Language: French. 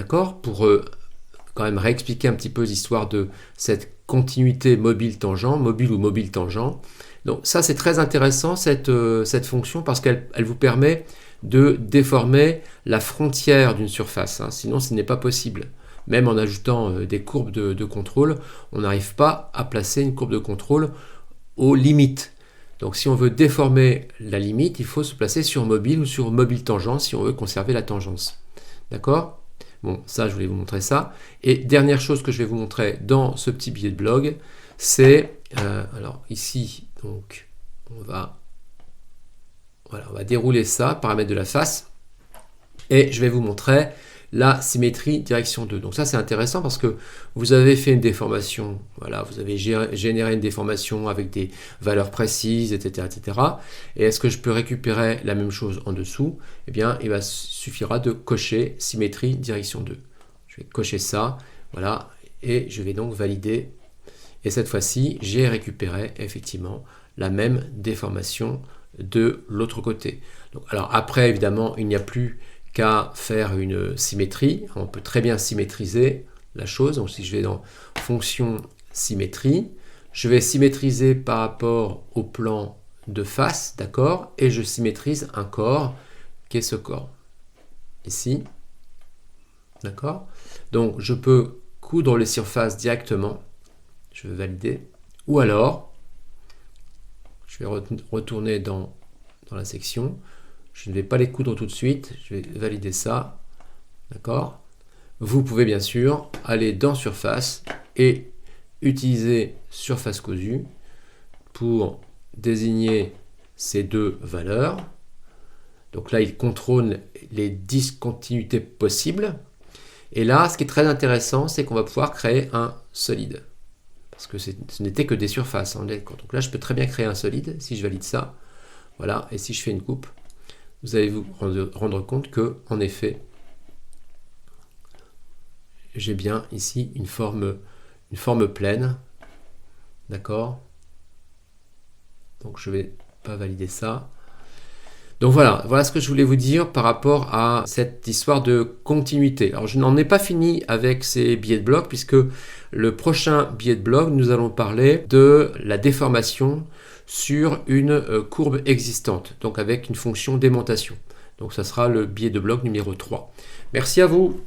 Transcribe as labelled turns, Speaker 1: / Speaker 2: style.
Speaker 1: D'accord? Pour quand même réexpliquer un petit peu l'histoire de cette continuité mobile-tangent, mobile ou mobile-tangent. Donc ça, c'est très intéressant, cette fonction, parce qu'elle vous permet de déformer la frontière d'une surface. Sinon, ce n'est pas possible. Même en ajoutant des courbes de contrôle, on n'arrive pas à placer une courbe de contrôle aux limites. Donc si on veut déformer la limite, il faut se placer sur mobile ou sur mobile tangent si on veut conserver la tangence. D'accord? Bon, ça, je voulais vous montrer ça. Et dernière chose que je vais vous montrer dans ce petit billet de blog, c'est, alors ici, donc, on va dérouler ça, paramètres de la face, et je vais vous montrer la symétrie direction 2. Donc ça, c'est intéressant parce que vous avez fait une déformation, voilà, vous avez généré une déformation avec des valeurs précises, etc., etc. Et est-ce que je peux récupérer la même chose en dessous? Eh bien, il suffira de cocher symétrie direction 2. Je vais cocher ça, voilà, et je vais donc valider. Et cette fois-ci, j'ai récupéré effectivement la même déformation de l'autre côté. Donc, alors après, évidemment, il n'y a plus qu'à faire une symétrie. On peut très bien symétriser la chose. Donc si je vais dans fonction symétrie, je vais symétriser par rapport au plan de face, d'accord, et je symétrise un corps qui est ce corps ici, d'accord. Donc je peux coudre les surfaces directement, je vais valider, ou alors je vais retourner dans la section. Je ne vais pas les coudre tout de suite, je vais valider ça, d'accord. Vous pouvez bien sûr aller dans Surface et utiliser Surface cousue pour désigner ces deux valeurs. Donc là, il contrôle les discontinuités possibles. Et là, ce qui est très intéressant, c'est qu'on va pouvoir créer un solide. Parce que ce n'était que des surfaces. Donc là, je peux très bien créer un solide si je valide ça. Voilà, et si je fais une coupe, vous allez vous rendre compte que, en effet, j'ai bien ici une forme pleine. D'accord? Donc je ne vais pas valider ça. Donc voilà ce que je voulais vous dire par rapport à cette histoire de continuité. Alors je n'en ai pas fini avec ces billets de blog, puisque le prochain billet de blog, nous allons parler de la déformation sur une courbe existante, donc avec une fonction d'aimantation. Donc ça sera le billet de blog numéro 3. Merci à vous.